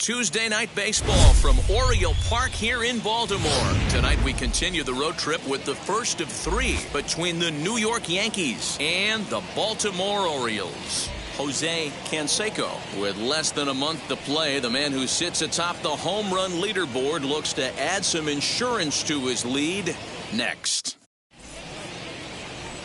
Tuesday night baseball from Oriole Park here in Baltimore. Tonight we continue the road trip with the first of three between the New York Yankees and the Baltimore Orioles. Jose Canseco, with less than a month to play, the man who sits atop the home run leaderboard looks to add some insurance to his lead next.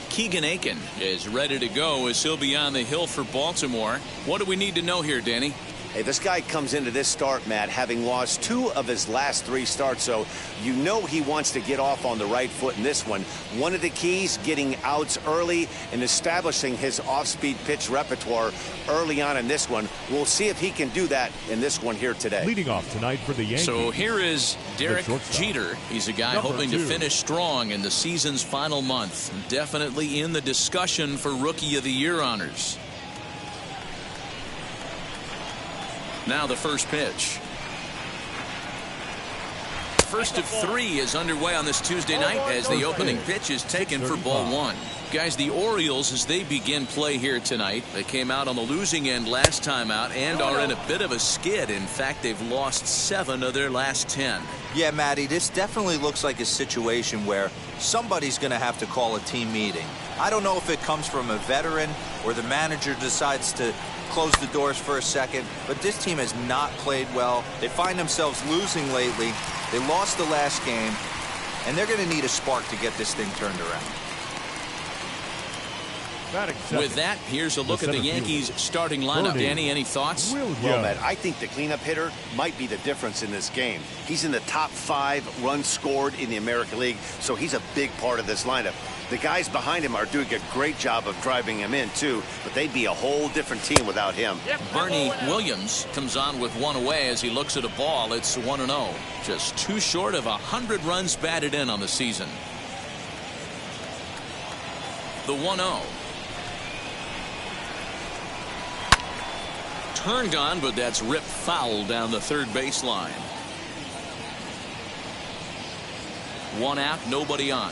Keegan Aiken is ready to go as he'll be on the hill for Baltimore. What do we need to know here, Danny? Hey, this guy comes into this start, Matt, having lost 2 of his last 3 starts, so you know he wants to get off on the right foot in this one. One of the keys, getting outs early and establishing his off-speed pitch repertoire early on in this one. We'll see if he can do that in this one here today. Leading off tonight for the Yankees. So here is Derek Jeter. He's a guy hoping to finish strong in the season's final month. Definitely in the discussion for Rookie of the Year honors. Now the first pitch. First of 3 is underway on this Tuesday night as the opening pitch is taken for ball 1. Guys, the Orioles, as they begin play here tonight, they came out on the losing end last time out and are in a bit of a skid. In fact, they've lost 7 of their last 10. Yeah, Matty, this definitely looks like a situation where somebody's going to have to call a team meeting. I don't know if it comes from a veteran or the manager decides to close the doors for a second, but this team has not played well. They find themselves losing lately. They lost the last game, and they're going to need a spark to get this thing turned around. With that, here's a look at the Yankees starting lineup. Danny, any thoughts? Well, Matt, I think the cleanup hitter might be the difference in this game. He's in the top 5 runs scored in the American League, so he's a big part of this lineup. The guys behind him are doing a great job of driving him in, too, but they'd be a whole different team without him. Bernie Williams comes on with 1 away as he looks at a ball. It's 1-0. Just 2 short of 100 runs batted in on the season. The 1-0. Turned on, but that's ripped foul down the third baseline. 1 out, nobody on.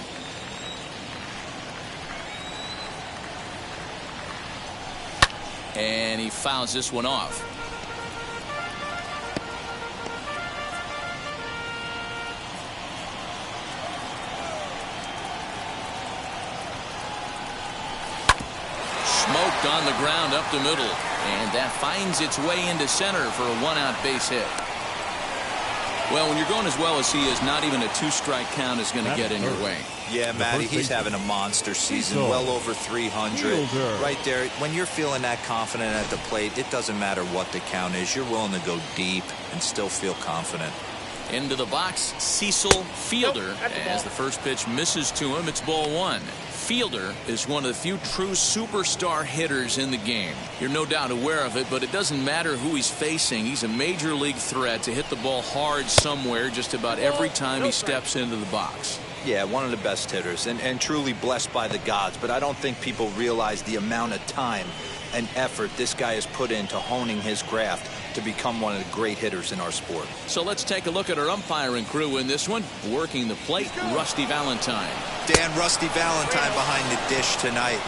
And he fouls this one off. Smoked on the ground up the middle. And that finds its way into center for a 1-out base hit. Well, when you're going as well as he is, not even a 2-strike count is going to get in your way. Yeah, Matty, he's having a monster season, well over 300. Right there, when you're feeling that confident at the plate, it doesn't matter what the count is. You're willing to go deep and still feel confident. Into the box, Cecil Fielder. As the first pitch misses to him, it's ball 1. Fielder is one of the few true superstar hitters in the game. You're no doubt aware of it, but it doesn't matter who he's facing. He's a major league threat to hit the ball hard somewhere just about every time he steps into the box. Yeah, one of the best hitters and truly blessed by the gods, but I don't think people realize the amount of time and effort this guy has put into honing his craft to become one of the great hitters in our sport. So let's take a look at our umpiring crew in this one. Working the plate, Rusty Valentine. Dan, Rusty Valentine behind the dish tonight.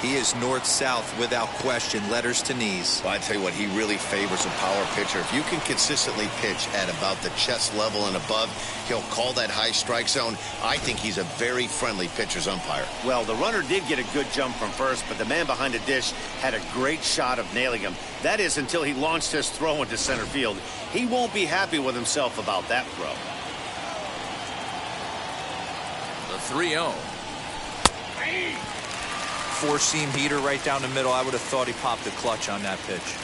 He is north-south without question, letters to knees. Well, I tell you what, he really favors a power pitcher. If you can consistently pitch at about the chest level and above, he'll call that high strike zone. I think he's a very friendly pitcher's umpire. Well, the runner did get a good jump from first, but the man behind the dish had a great shot of nailing him. That is until he launched his throw into center field. He won't be happy with himself about that throw. The 3-0. 4-seam heater right down the middle. I would have thought he popped the clutch on that pitch.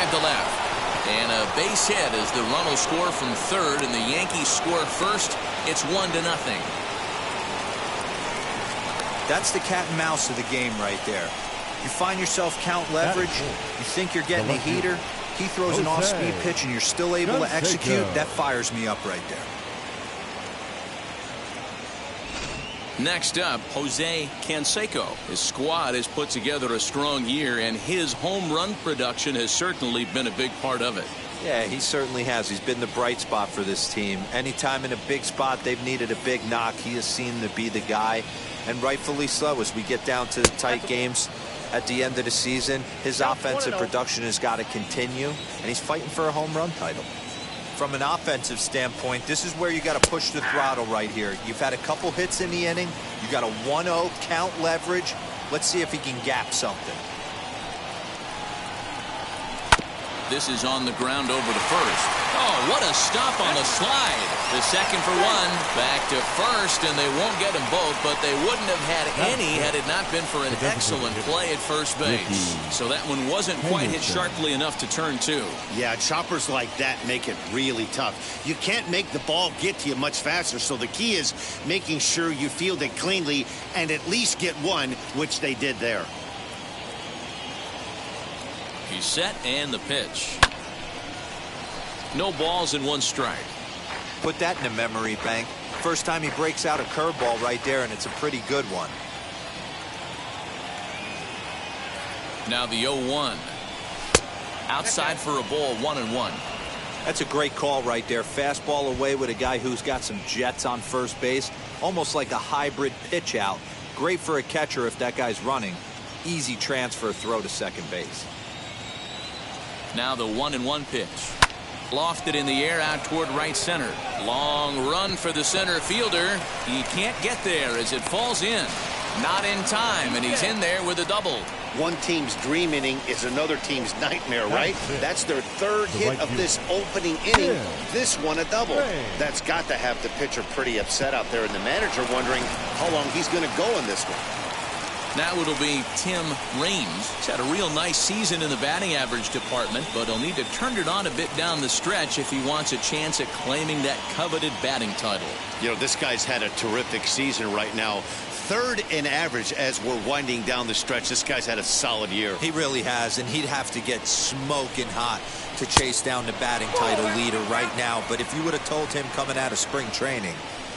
drive to left. And a base hit as the run will score from third and the Yankees score first. It's 1-0. That's the cat and mouse of the game right there. You find yourself count leverage, you think you're getting a heater, he throws an off-speed pitch and you're still able to execute. That fires me up right there. Next up, Jose Canseco. His squad has put together a strong year, and his home run production has certainly been a big part of it. Yeah, he certainly has. He's been the bright spot for this team. Anytime in a big spot they've needed a big knock, he has seemed to be the guy, and rightfully so. As we get down to the tight games at the end of the season, his offensive production has got to continue, and he's fighting for a home run title. From an offensive standpoint, this is where you got to push the throttle right here. You've had a couple hits in the inning. You got a 1-0 count leverage. Let's see if he can gap something. This is on the ground over to first. Oh, what a stop on the slide. The second for one. Back to first, and they won't get them both, but they wouldn't have had any had it not been for an excellent play at first base. So that one wasn't quite hit sharply enough to turn two. Yeah, choppers like that make it really tough. You can't make the ball get to you much faster, so the key is making sure you field it cleanly and at least get one, which they did there. He's set, and the pitch. No balls and one strike. Put that in a memory bank. First time he breaks out a curveball right there, and it's a pretty good one. Now the 0-1. Outside for a ball, 1-1. That's a great call right there. Fastball away with a guy who's got some jets on first base. Almost like a hybrid pitch out. Great for a catcher if that guy's running. Easy transfer throw to second base. Now the 1-1 pitch. Lofted in the air out toward right center. Long run for the center fielder. He can't get there as it falls in. Not in time, and he's in there with a double. One team's dream inning is another team's nightmare, right? That's their third hit of this opening inning. This one a double. That's got to have the pitcher pretty upset out there, and the manager wondering how long he's going to go in this one. Now it'll be Tim Raines. He's had a real nice season in the batting average department, but he'll need to turn it on a bit down the stretch if he wants a chance at claiming that coveted batting title. You know, this guy's had a terrific season right now. Third in average as we're winding down the stretch. This guy's had a solid year. He really has, and he'd have to get smoking hot to chase down the batting title leader right now. But if you would have told him coming out of spring training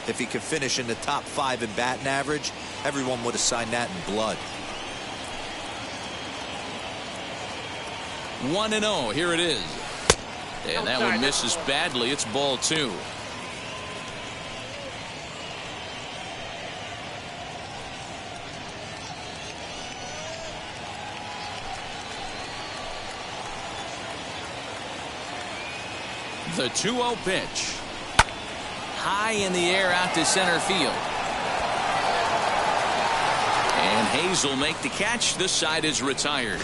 if he could finish in the top 5 in batting average, everyone would have signed that in blood. 1-0. Here it is. And that one misses badly. It's ball 2. The 2-0 pitch. High in the air out to center field. And Hayes will make the catch. This side is retired.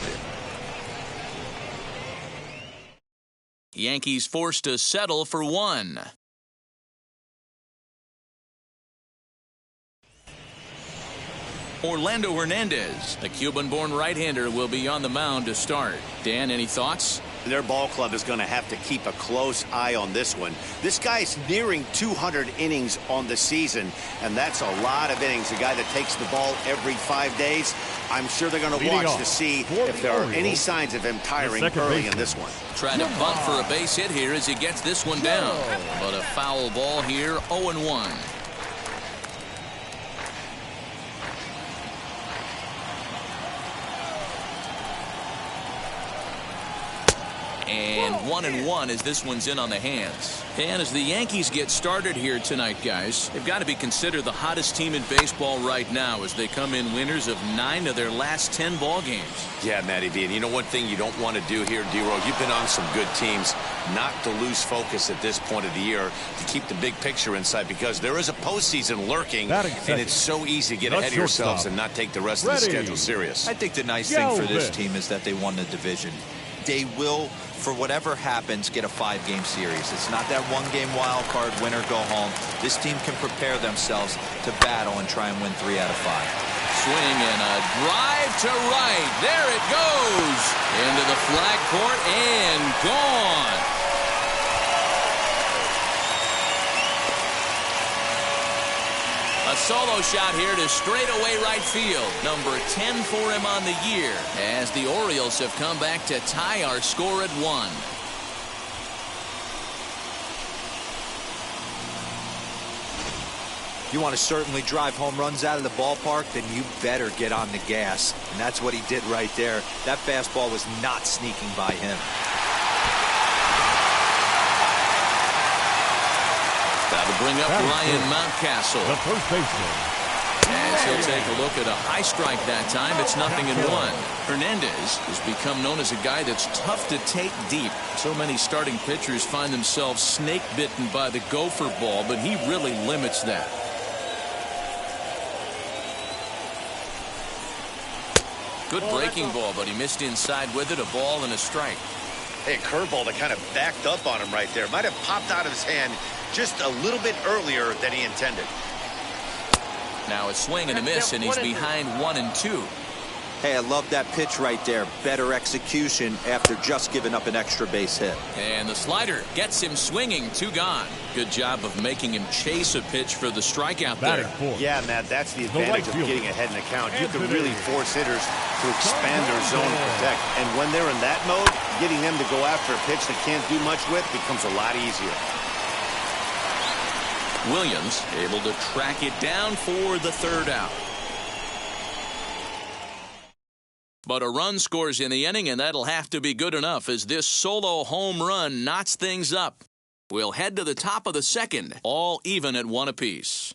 Yankees forced to settle for 1. Orlando Hernandez, the Cuban-born right-hander, will be on the mound to start. Dan, any thoughts? Their ball club is going to have to keep a close eye on this one. This guy's nearing 200 innings on the season, and that's a lot of innings. A guy that takes the ball every 5 days. I'm sure they're going to watch to see if there are any signs of him tiring early in this one. Trying to bunt for a base hit here as he gets this one down. But a foul ball here, 0-1. And 1-1 as this one's in on the hands. And as the Yankees get started here tonight, guys, they've got to be considered the hottest team in baseball right now as they come in winners of 9 of their last 10 ball games. Yeah, Matty V. And you know one thing you don't want to do here, D-Row, you've been on some good teams, not to lose focus at this point of the year, to keep the big picture in sight, because there is a postseason lurking, and it's so easy to get ahead of yourselves and not take the rest of the schedule serious. I think the nice thing for this team is that they won the division. They will, for whatever happens, get a 5-game series. It's not that 1-game wild card, winner, go home. This team can prepare themselves to battle and try and win 3 out of 5. swing and a drive to right. There it goes. Into the flag court and gone. A solo shot here to straightaway right field. Number 10 for him on the year, as the Orioles have come back to tie our score at 1. You want to certainly drive home runs out of the ballpark, then you better get on the gas. And that's what he did right there. That fastball was not sneaking by him. That'll bring up Ryan Mountcastle. The first baseman. As he'll take a look at a high strike that time. It's 0-1. Hernandez has become known as a guy that's tough to take deep. So many starting pitchers find themselves snake bitten by the gopher ball, but he really limits that. Good breaking ball, but he missed inside with it. A ball and a strike. Hey, a curveball that kind of backed up on him right there. Might have popped out of his hand just a little bit earlier than he intended. Now a swing and a miss, and he's behind 1-2. Hey, I love that pitch right there. Better execution after just giving up an extra base hit. And the slider gets him swinging. 2 gone. Good job of making him chase a pitch for the strikeout there. Yeah, Matt, that's the advantage of getting ahead in the count. You can really force hitters to expand their zone to protect. And when they're in that mode, getting them to go after a pitch they can't do much with becomes a lot easier. Williams able to track it down for the 3rd out. But a run scores in the inning, and that'll have to be good enough as this solo home run knots things up. We'll head to the top of the 2nd, all even at 1 apiece.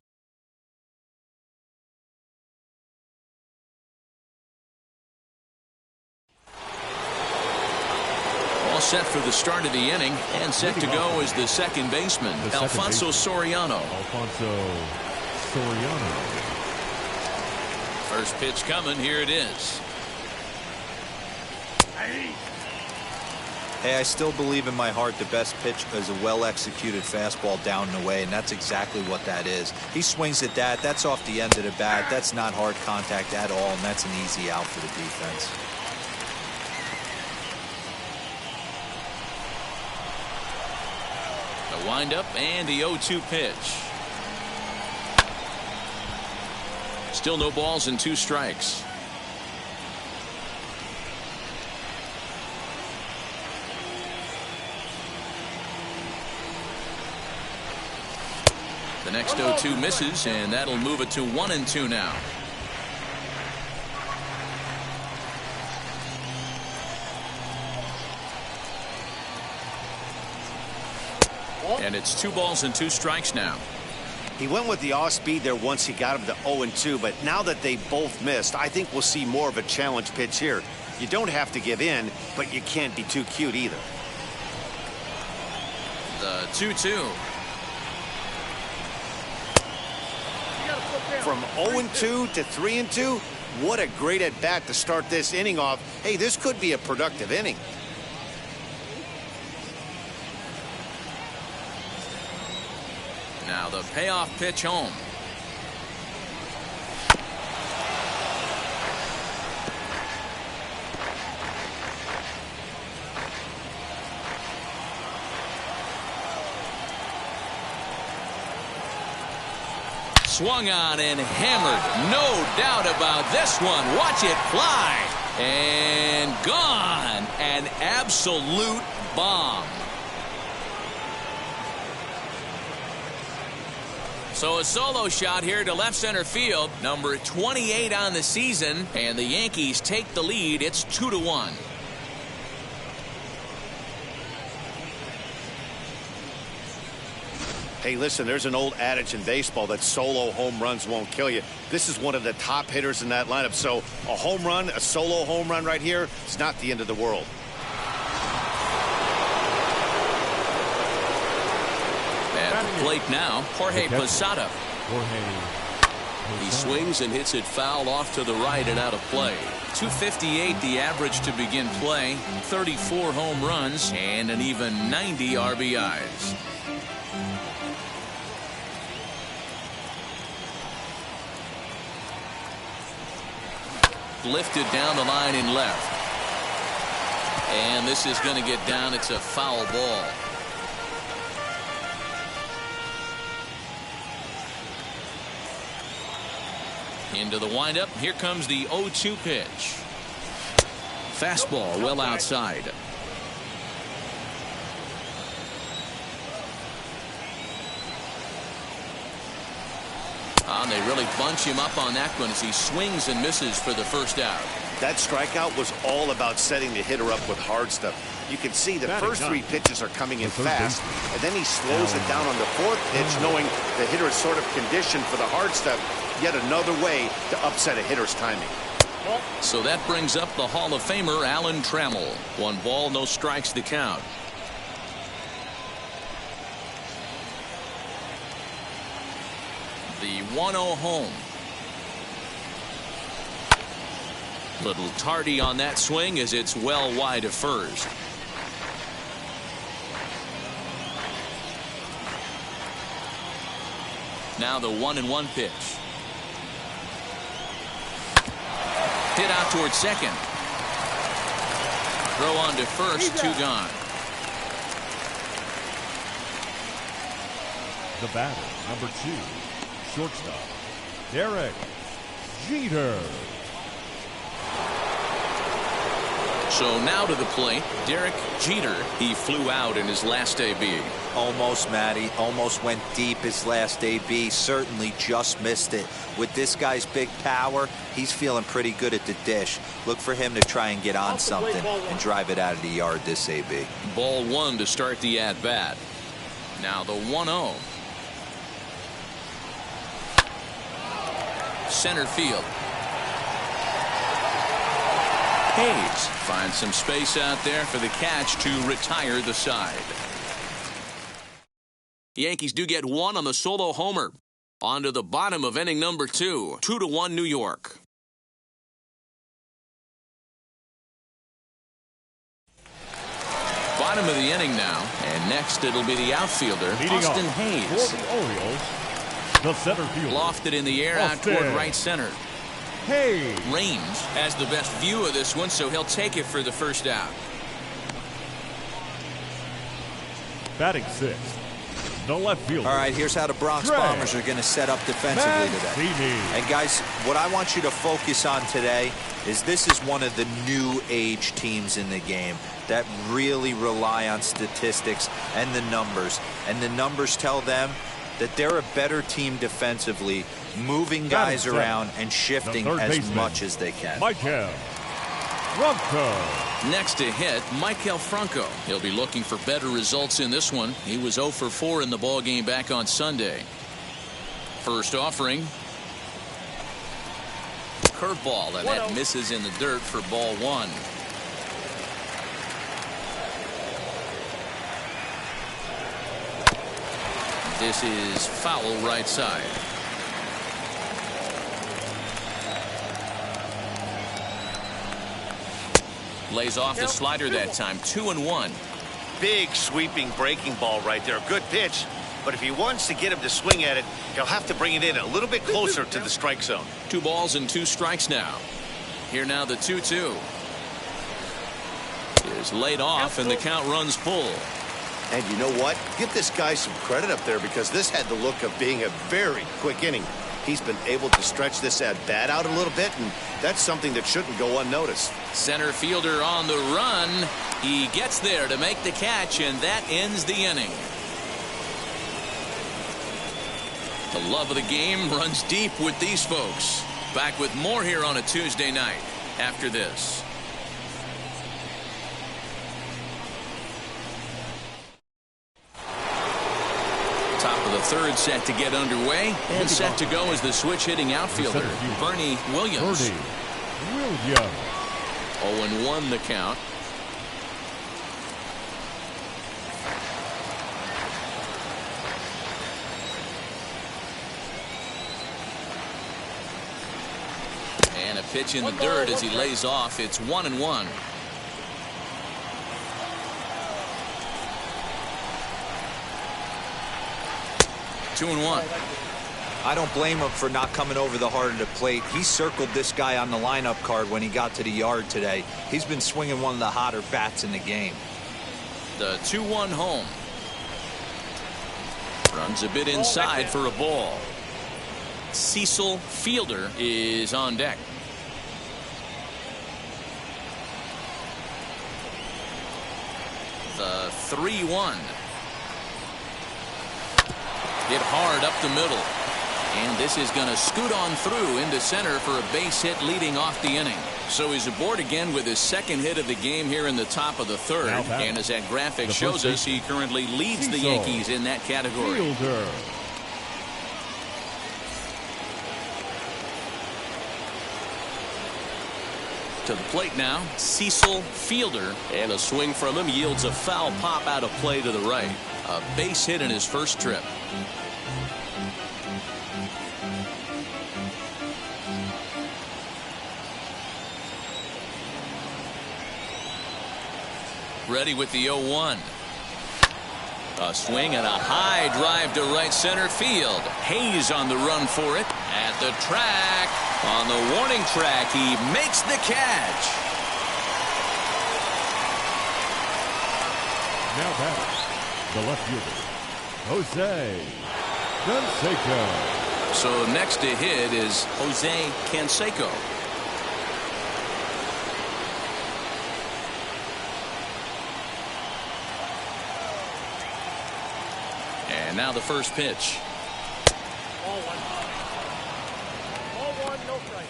All set for the start of the inning, and set to go is the 2nd baseman, Alfonso Soriano. First pitch coming, here it is. Hey, I still believe in my heart the best pitch is a well-executed fastball down and away, and that's exactly what that is. He swings at that. That's off the end of the bat. That's not hard contact at all, and that's an easy out for the defense. The windup and the 0-2 pitch. Still no balls and 2 strikes. The next 0-2 misses, and that'll move it to 1-2 now. And it's 2 balls and 2 strikes now. He went with the off speed there once he got him to 0-2, but now that they both missed, I think we'll see more of a challenge pitch here. You don't have to give in, but you can't be too cute either. The 2-2. From 0-2 to 3-2, what a great at-bat to start this inning off. Hey, this could be a productive inning. Now the payoff pitch home. Swung on and hammered. No doubt about this one. Watch it fly. And gone. An absolute bomb. So a solo shot here to left center field. Number 28 on the season. And the Yankees take the lead. It's 2-1. Hey, listen, there's an old adage in baseball that solo home runs won't kill you. This is one of the top hitters in that lineup. So a home run, a solo home run right here, it's not the end of the world. At the plate now, Jorge Posada. He swings and hits it foul off to the right and out of play. 258 the average to begin play, 34 home runs, and an even 90 RBIs. Lifted down the line in left. And this is going to get down. It's a foul ball. Into the windup. Here comes the 0-2 pitch. Fastball well outside. And they really bunch him up on that one as he swings and misses for the first out. That strikeout was all about setting the hitter up with hard stuff. You can see the first 3 pitches are coming in fast, and then he slows it down on the 4th pitch, knowing the hitter is sort of conditioned for the hard stuff. Yet another way to upset a hitter's timing. So that brings up the Hall of Famer Alan Trammell. 1 ball, no strikes to count. The 1-0 home. Little tardy on that swing as it's well wide of first. Now the 1-1 pitch. Hit out towards second. Throw on to first, 2 gone. The batter, number 2, shortstop, Derek Jeter. So now to the plate, Derek Jeter. He flew out in his last AB. Almost, Matty. Almost went deep his last AB. Certainly just missed it. With this guy's big power, he's feeling pretty good at the dish. Look for him to try and get on something and drive it out of the yard this AB. Ball 1 to start the at-bat. Now the 1-0. Center field. Hayes finds some space out there for the catch to retire the side. The Yankees do get 1 on the solo homer. On to the bottom of inning number 2. 2-1 New York. Bottom of the inning now. And next it'll be the outfielder, Austin Hayes. For the Orioles, the center fielder. Lofted in the air out toward right center. Hayes. Range has the best view of this one, so he'll take it for the first out. Batting 6th, the left fielder. All right, here's how the Bronx Bombers are going to set up defensively today. And guys, what I want you to focus on today is this is one of the new age teams in the game that really rely on statistics and the numbers. And the numbers tell them that they're a better team defensively, moving guys around and shifting as much as they can. Maikel Franco. Next to hit, Maikel Franco. He'll be looking for better results in this one. He was 0 for 4 in the ballgame back on Sunday. First offering. Curveball, and that misses in the dirt for ball 1. This is foul right side. Lays off the slider that time. 2-1. Big sweeping breaking ball right there. Good pitch. But if he wants to get him to swing at it, he'll have to bring it in a little bit closer to the strike zone. 2 balls and 2 strikes now. Here now the 2-2. Is laid off and the count runs full. And you know what? Give this guy some credit up there because this had the look of being a very quick inning. He's been able to stretch this at-bat out a little bit, and that's something that shouldn't go unnoticed. Center fielder on the run. He gets there to make the catch, and that ends the inning. The love of the game runs deep with these folks. Back with more here on a Tuesday night after this. Top of the 3rd set to get underway, and set to go is the switch-hitting outfielder, Bernie Williams. 0-1 the count. And a pitch in the dirt as he lays off. It's 1-1. Two and 1. I don't blame him for not coming over the heart of the plate. He circled this guy on the lineup card when he got to the yard today. He's been swinging one of the hotter bats in the game. The 2-1 home. Runs a bit inside for a ball. Cecil Fielder is on deck. The 3-1. Hit hard up the middle. And this is going to scoot on through into center for a base hit leading off the inning. So he's aboard again with his second hit of the game here in the top of the third. And as that graphic shows us, he currently leads the Yankees in that category. Fielder. To the plate now, Cecil Fielder. And a swing from him yields a foul pop out of play to the right. A base hit in his first trip. Ready with the 0-1. A swing and a high drive to right center field. Hayes on the run for it. At the track. On the warning track, he makes the catch. Now batting, the left fielder, Jose Canseco. So next to hit is Jose Canseco. And now the first pitch. Ball one. Ball one, no strike.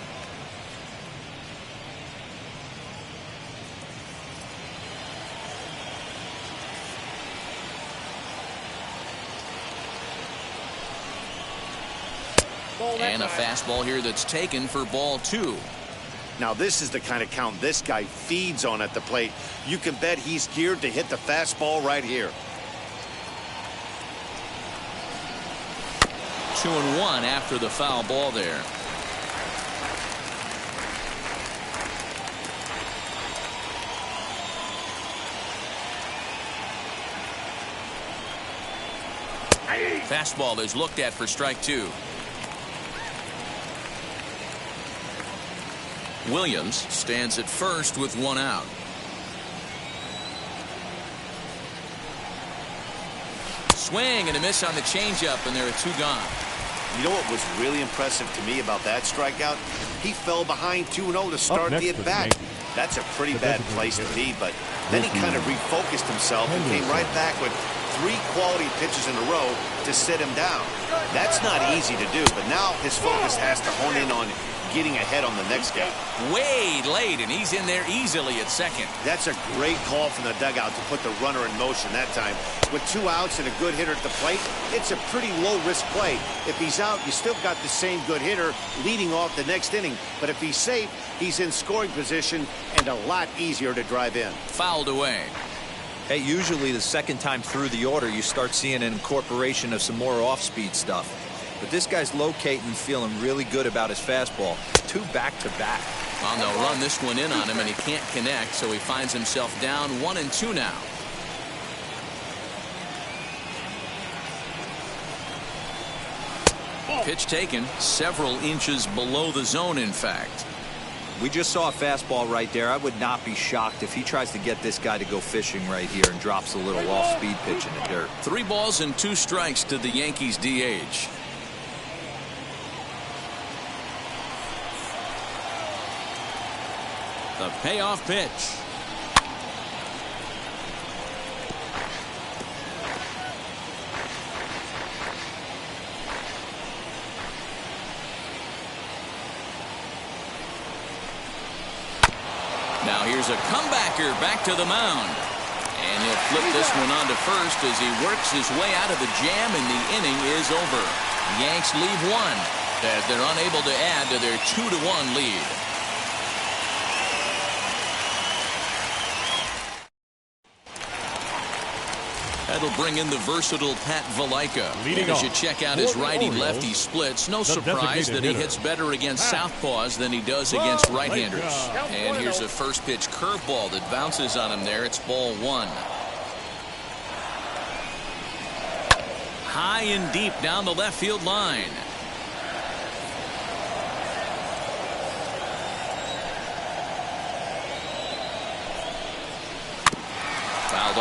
And a fastball here that's taken for ball 2. Now this is the kind of count this guy feeds on at the plate. You can bet he's geared to hit the fastball right here. 2-1 after the foul ball there. Fastball is looked at for strike 2. Williams stands at first with 1 out. Swing and a miss on the changeup, and there are 2 gone. You know what was really impressive to me about that strikeout? He fell behind 2-0 to start the at-bat. That's a pretty bad place to be, but then he kind of refocused himself and came right back with 3 quality pitches in a row to sit him down. That's not easy to do, but now his focus has to hone in on getting ahead on the next guy. Way late, and he's in there easily at second. That's a great call from the dugout to put the runner in motion that time. With 2 outs and a good hitter at the plate, it's a pretty low-risk play. If he's out, you still got the same good hitter leading off the next inning. But if he's safe, he's in scoring position and a lot easier to drive in. Fouled away. Hey, usually the second time through the order, you start seeing an incorporation of some more off-speed stuff. But this guy's locating and feeling really good about his fastball. 2 back-to-back. Well, they'll run this one in on him, and he can't connect, so he finds himself down 1-2 now. Pitch taken several inches below the zone, in fact. We just saw a fastball right there. I would not be shocked if he tries to get this guy to go fishing right here and drops a little off-speed pitch in the dirt. 3 balls and 2 strikes to the Yankees DH. The payoff pitch. Now here's a comebacker back to the mound. And he'll flip this one onto first as he works his way out of the jam, and the inning is over. Yanks leave 1 as they're unable to add to their 2-1 lead. That'll bring in the versatile Pat Valaika. And as you check out his righty-lefty splits, no surprise that he hits better against southpaws than he does against right-handers. And here's a first pitch curveball that bounces on him there. It's ball 1. High and deep down the left field line.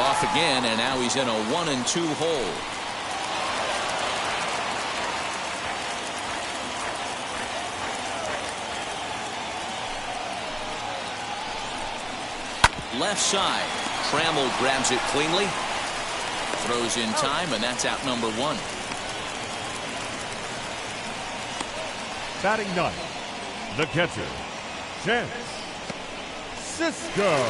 off again, and now he's in a 1-2 hole. Left side. Trammell grabs it cleanly. Throws in time, and that's out number 1. Batting ninth, the catcher, Chance Cisco.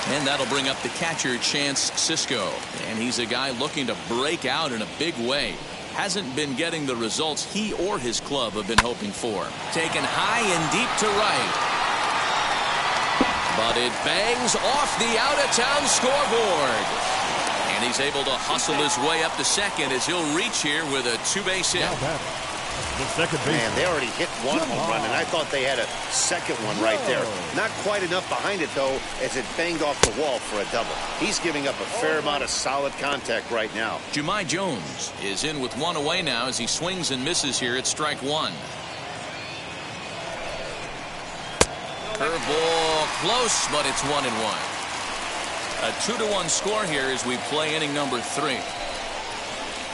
And that'll bring up the catcher, Chance Cisco. And he's a guy looking to break out in a big way. Hasn't been getting the results he or his club have been hoping for. Taken high and deep to right. But it bangs off the out-of-town scoreboard. And he's able to hustle his way up to second as he'll reach here with a 2-base hit. The second base. Man, they already hit one home run, and I thought they had a second one right there. Not quite enough behind it, though, as it banged off the wall for a double. He's giving up a fair amount of solid contact right now. Jahmai Jones is in with 1 away now as he swings and misses here at strike 1. Curveball close, but it's 1-1. A 2-1 score here as we play inning number 3.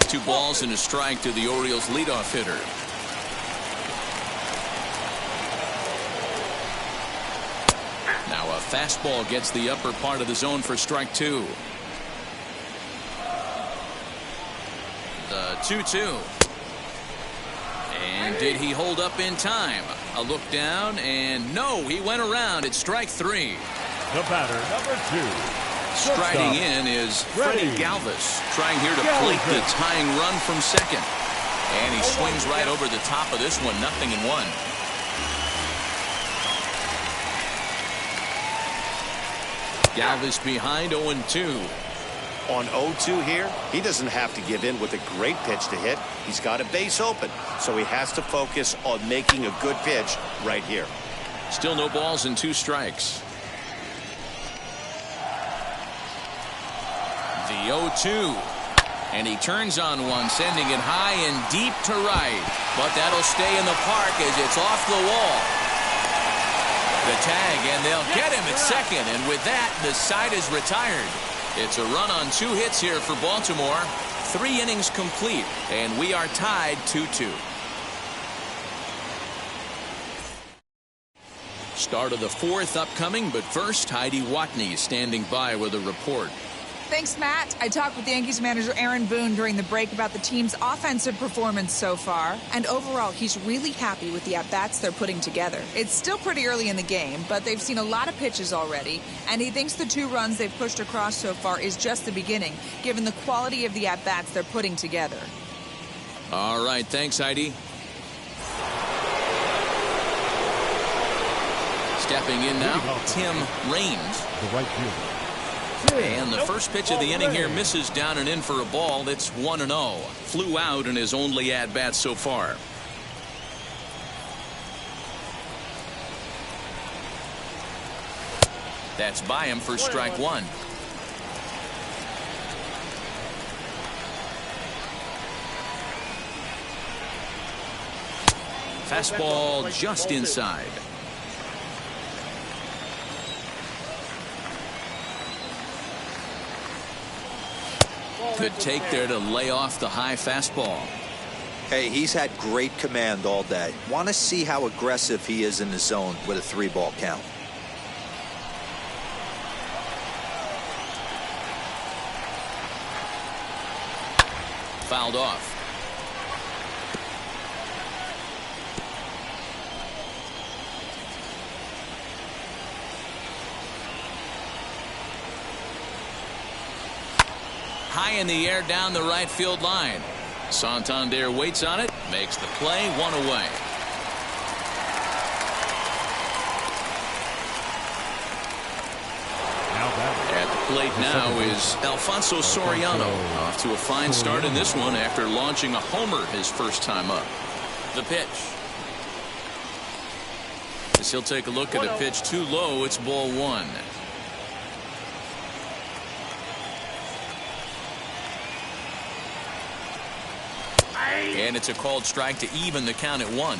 2 balls and a strike to the Orioles leadoff hitter. Now a fastball gets the upper part of the zone for strike 2. The 2-2. And did he hold up in time? A look down, and no, he went around at strike 3. The batter, number 2. Striding in is Freddie Galvis, trying here to plate the tying run from second. And he swings right over the top of this one, 0-1. Galvis behind 0-2. On 0-2 here, he doesn't have to give in with a great pitch to hit. He's got a base open, so he has to focus on making a good pitch right here. Still no balls and 2 strikes. The 0-2. And he turns on one, sending it high and deep to right. But that'll stay in the park as it's off the wall. The tag, and they'll get him at second. And with that, the side is retired. It's a run on 2 hits here for Baltimore. 3 innings complete, and we are tied 2-2. Start of the 4th upcoming, but first, Heidi Watney standing by with a report. Thanks, Matt. I talked with Yankees manager Aaron Boone during the break about the team's offensive performance so far, and overall, he's really happy with the at-bats they're putting together. It's still pretty early in the game, but they've seen a lot of pitches already, and he thinks the 2 runs they've pushed across so far is just the beginning, given the quality of the at-bats they're putting together. All right, thanks, Heidi. Stepping in now, Tim Raines. The right fielder. And the first pitch of the inning here misses down and in for a ball. That's 1-0. Flew out in his only at-bat so far. That's by him for strike 1. Fastball just inside. Good take there to lay off the high fastball. Hey, he's had great command all day. Want to see how aggressive he is in the zone with a 3-ball count. Fouled off. High in the air down the right field line. Santander waits on it, makes the play, 1 away. At the plate now is Alfonso Soriano, off to a fine start in this one after launching a homer his first time up. The pitch. As he'll take a look at a pitch too low, it's ball 1. And it's a called strike to even the count at 1.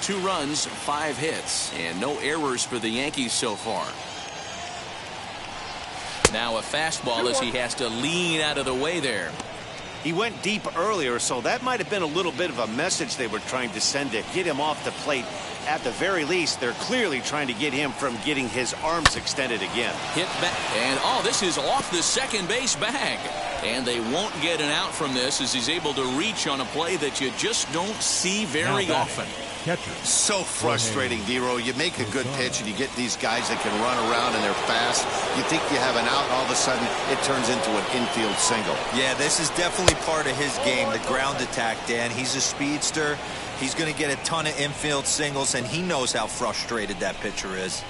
2 runs, 5 hits, and no errors for the Yankees so far. Now a fastball as he has to lean out of the way there. He went deep earlier, so that might have been a little bit of a message they were trying to send to get him off the plate. At the very least, they're clearly trying to get him from getting his arms extended again. Hit back, and oh, this is off the second base bag. And they won't get an out from this as he's able to reach on a play that you just don't see very often. Catcher. So frustrating, Dero. You make a good pitch and you get these guys that can run around and they're fast. You think you have an out, and all of a sudden it turns into an infield single. Yeah, this is definitely part of his game, the ground attack, Dan. He's a speedster. He's going to get a ton of infield singles, and he knows how frustrated that pitcher is.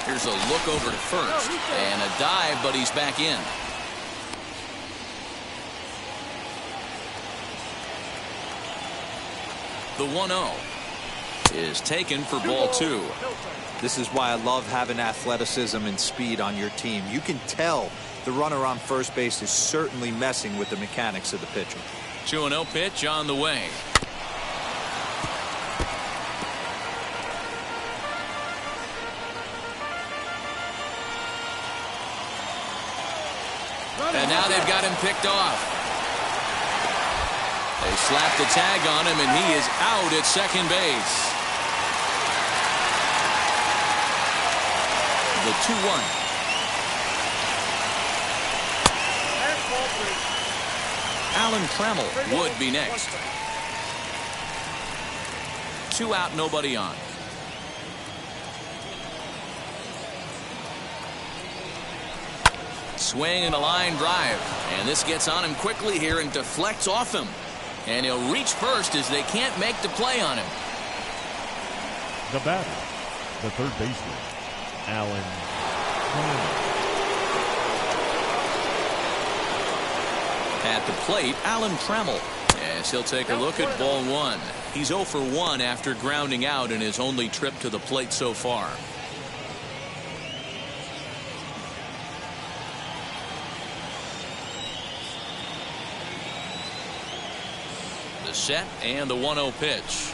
Here's a look over to first, and a dive, but he's back in. The 1-0 is taken for ball 2. This is why I love having athleticism and speed on your team. You can tell the runner on first base is certainly messing with the mechanics of the pitcher. 2-0 pitch on the way. And now they've got him picked off. They slapped the tag on him, and he is out at second base. The 2-1. Alan Trammell would be next. 2 out, nobody on. Swing and a line drive, and this gets on him quickly here and deflects off him, and he'll reach first as they can't make the play on him. The batter, the third baseman, Alan Trammell. At the plate, Alan Trammell, as he'll take a look at ball 1. He's 0 for 1 after grounding out in his only trip to the plate so far. The set and the 1-0 pitch.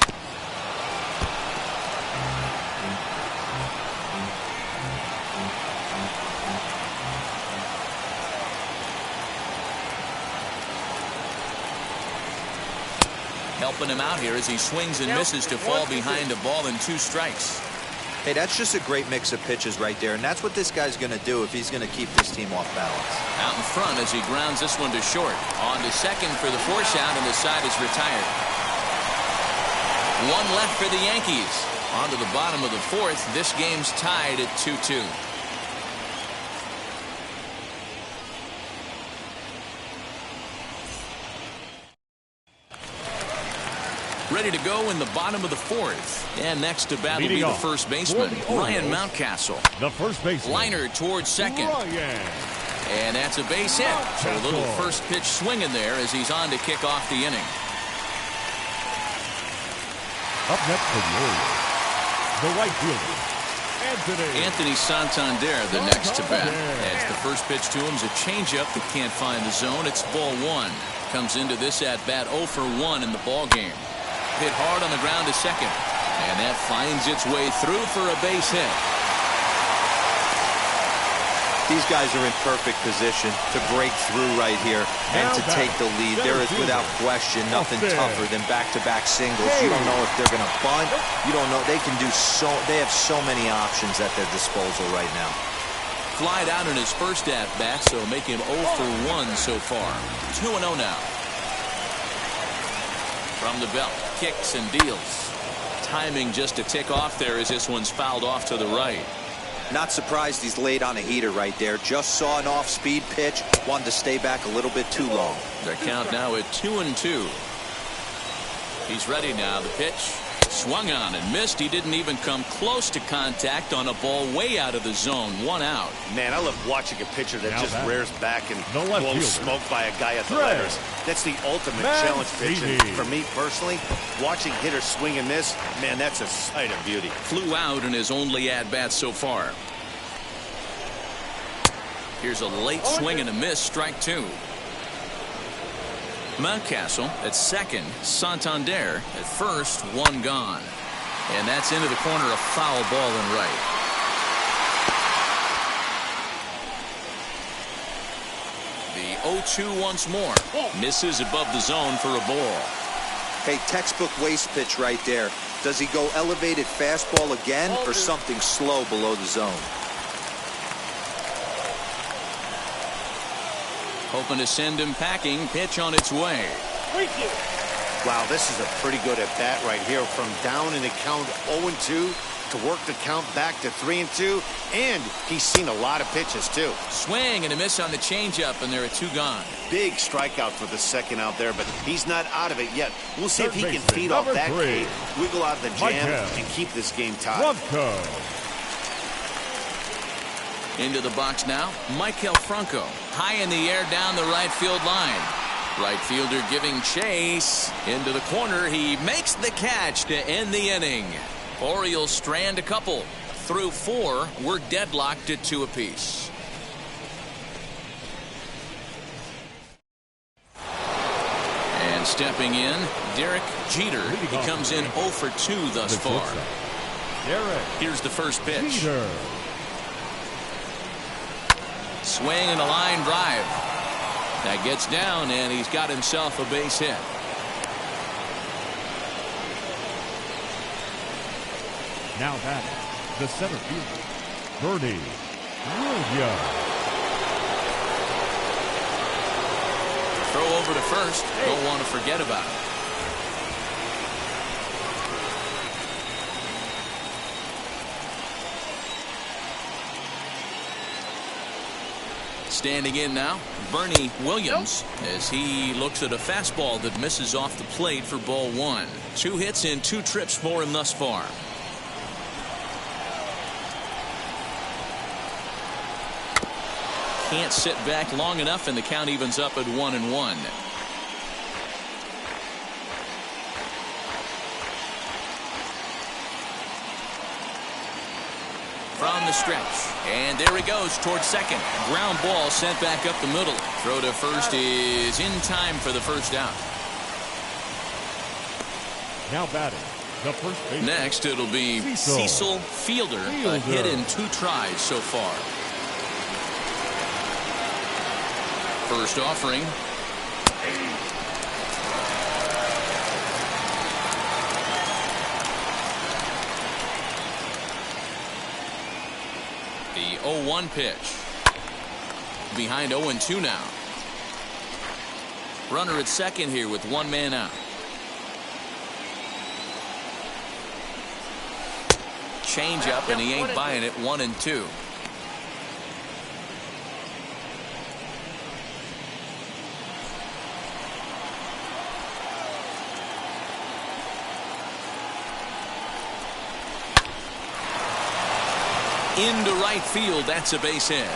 Helping him out here as he swings and misses to fall behind a ball and 2 strikes. Hey, that's just a great mix of pitches right there, and that's what this guy's going to do if he's going to keep this team off balance. Out in front as he grounds this one to short. On to second for the force out, and the side is retired. 1 left for the Yankees. On to the bottom of the 4th. This game's tied at 2-2. Ready to go in the bottom of the 4th. And next to bat will be the first baseman, Ryan Mountcastle. The first baseman. Liner towards second. And that's a base hit. So a little first pitch swing in there as he's on to kick off the inning. Up next for the Orioles, the right fielder, Anthony Santander, the next to bat. As the first pitch to him is a changeup that can't find the zone. It's ball 1. Comes into this at bat 0 for 1 in the ball game. Hit hard on the ground to second, and that finds its way through for a base hit. These guys are in perfect position to break through right here and to take the lead. There is without question nothing tougher than back-to-back singles. You don't know if they're going to bunt. You don't know. They can do so. They have so many options at their disposal right now. Flied out in his first at bat, so make him 0 for 1 so far. 2-0 now. From the belt, kicks and deals. Timing just a tick off there as this one's fouled off to the right. Not surprised he's laid on a heater right there. Just saw an off-speed pitch. Wanted to stay back a little bit too long. The count now at 2-2. He's ready now. The pitch. Swung on and missed. He didn't even come close to contact on a ball way out of the zone. 1 out. Man, I love watching a pitcher that just rears back and blows smoke by a guy at the letters. That's the ultimate challenge pitch. And for me personally, watching hitters swing and miss, man, that's a sight of beauty. Flew out in his only at-bat so far. Here's a late swing and a miss. Strike 2. Mountcastle at second. Santander at first. One gone. And that's into the corner, a foul ball and right. The 0-2 once more. Misses above the zone for a ball. Hey, textbook waste pitch right there. Does he go elevated fastball again or something slow below the zone? Hoping to send him packing. Pitch on its way. Wow, this is a pretty good at bat right here. From down in the count 0-2 to work the count back to 3-2. And he's seen a lot of pitches, too. Swing and a miss on the changeup, and there are 2 gone. Big strikeout for the second out there, but he's not out of it yet. We'll see if he can feed off that K, wiggle out of the jam, and keep this game tied. Into the box now, Michael Franco. High in the air down the right field line. Right fielder giving chase. Into the corner, he makes the catch to end the inning. Orioles strand a couple. Through 4, we're deadlocked at 2 apiece. And stepping in, Derek Jeter. He comes in 0 for 2 thus far. Here's the first pitch. Swing and a line drive. That gets down, and he's got himself a base hit. Now batting, the center fielder, Bernie Williams. Throw over to first. Don't want to forget about it. Standing in now, Bernie Williams, as he looks at a fastball that misses off the plate for ball 1. 2 hits and 2 trips for him thus far. Can't sit back long enough, and the count evens up at 1-1. From the stretch, and there he goes towards second. Ground ball sent back up the middle. Throw to first is in time for the first out. Now batting, the first baseman. Next, it'll be Cecil Fielder. A hit in 2 tries so far. First offering. The 0-1 pitch. Behind 0-2 now. Runner at second here with 1 man out. Change up, and he ain't buying it. 1-2. Into right field, that's a base hit.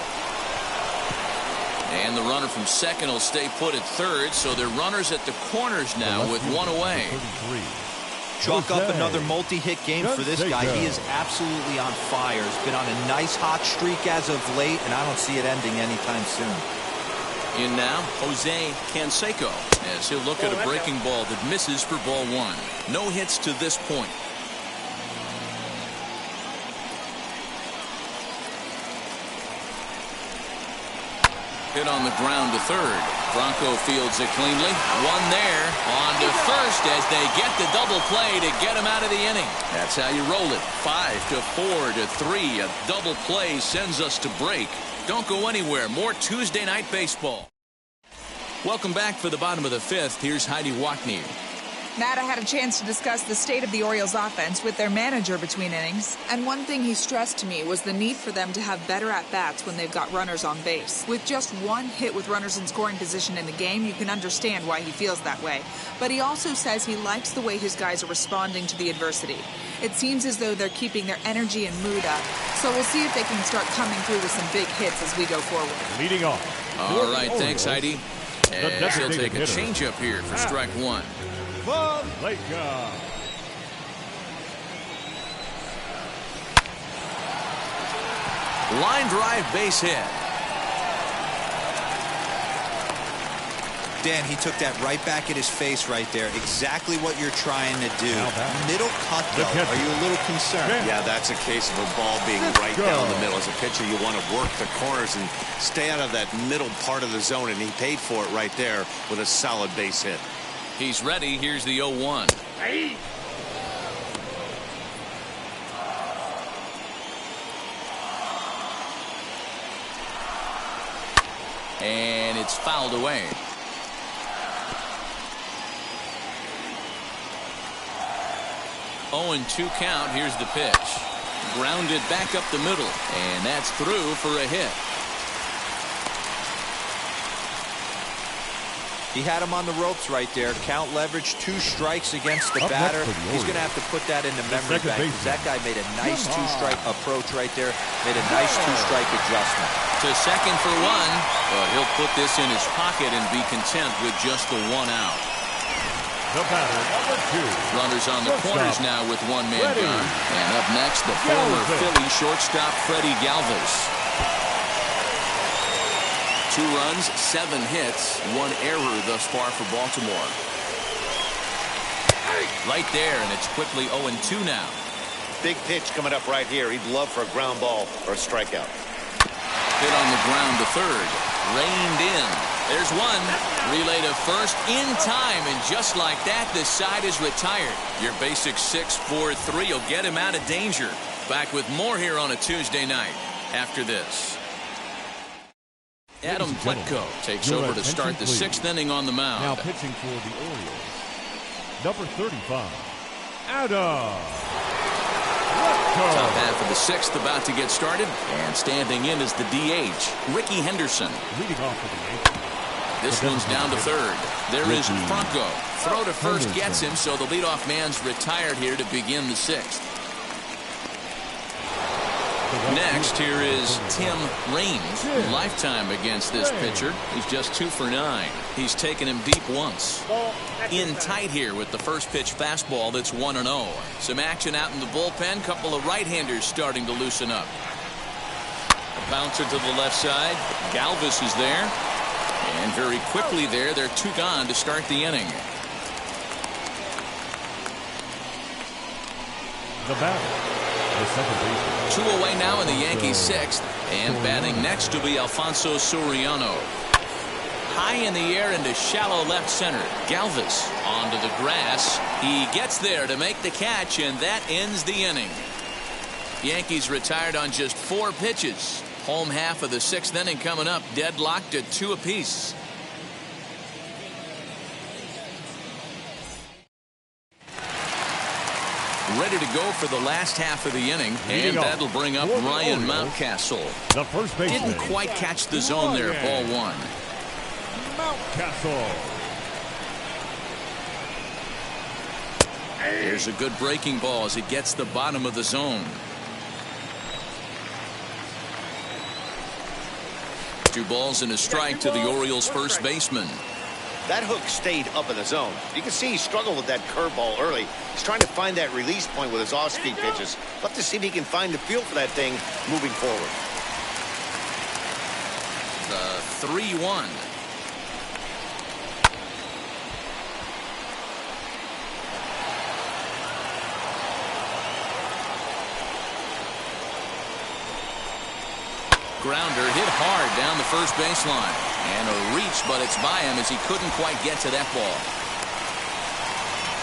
And the runner from second will stay put at third, so they're runners at the corners now with 1 away. Chalk up another multi-hit game for this guy. He is absolutely on fire. He's been on a nice hot streak as of late, and I don't see it ending anytime soon. In now, Jose Canseco, as he'll look at a breaking ball that misses for ball 1. No hits to this point. Hit on the ground to third. Bronco fields it cleanly. 1 there. On to first as they get the double play to get him out of the inning. That's how you roll it. 5 to 4 to 3. A double play sends us to break. Don't go anywhere. More Tuesday Night Baseball. Welcome back for the bottom of the 5th. Here's Heidi Wackney. Matt, I had a chance to discuss the state of the Orioles offense with their manager between innings, and one thing he stressed to me was the need for them to have better at-bats when they've got runners on base. With just 1 hit with runners in scoring position in the game, you can understand why he feels that way. But he also says he likes the way his guys are responding to the adversity. It seems as though they're keeping their energy and mood up, so we'll see if they can start coming through with some big hits as we go forward. Leading off. All right, thanks, Heidi. And he'll take a changeup here for strike 1. Line drive base hit. Dan, he took that right back at his face right there. Exactly what you're trying to do. Middle cut, though. Are you a little concerned? Yeah, that's a case of a ball being right down the middle. As a pitcher, you want to work the corners and stay out of that middle part of the zone, and he paid for it right there with a solid base hit. He's ready. Here's the 0-1. Hey. And it's fouled away. 0-2 count. Here's the pitch. Grounded back up the middle. And that's through for a hit. He had him on the ropes right there. Count leverage, 2 strikes against the batter. He's going to have to put that in the memory bank. That guy made a nice 2-strike approach right there. Made a nice 2-strike adjustment. To second for 1, but he'll put this in his pocket and be content with just the 1 out. The batter, number 2. Runners on the corners now with 1 man gone. And up next, the former Philly shortstop Freddie Galvis. 2 runs, 7 hits, 1 error thus far for Baltimore. Right there, and it's quickly 0-2 now. Big pitch coming up right here. He'd love for a ground ball or a strikeout. Hit on the ground to third. Reined in. There's 1. Relay to first in time, and just like that, this side is retired. Your basic 6-4-3 will get him out of danger. Back with more here on a Tuesday night after this. Adam Plutko takes over to start the 6th inning on the mound. Now pitching for the Orioles, number 35, Adam Plutko. Top half of the 6th about to get started, and standing in is the DH, Ricky Henderson. Leading off for the Yankees. This one's down to third. There is Franco. Throw to first gets him, so the leadoff man's retired here to begin the 6th. Next, here is Tim Raines. Lifetime against this pitcher. He's just 2 for 9. He's taken him deep once. In tight here with the first pitch fastball that's 1-0. Some action out in the bullpen. Couple of right-handers starting to loosen up. A bouncer to the left side. Galvis is there. And very quickly there, they're 2 gone to start the inning. The batter, the second baseman. 2 away now in the Yankees 6th. And batting next to be Alfonso Soriano. High in the air into shallow left center. Galvis onto the grass. He gets there to make the catch, and that ends the inning. Yankees retired on just 4 pitches. Home half of the 6th inning coming up, deadlocked at 2 apiece. Ready to go for the last half of the inning, and that'll bring up Ryan Mountcastle. The first baseman. Didn't quite catch the zone there, ball 1. Mountcastle. Here's a good breaking ball as it gets the bottom of the zone. 2 balls and a strike to the Orioles first baseman. That hook stayed up in the zone. You can see he struggled with that curveball early. He's trying to find that release point with his off-speed pitches. Love to see if he can find the feel for that thing moving forward. The 3-1. Grounder hit hard down the first baseline. And a reach, but it's by him as he couldn't quite get to that ball.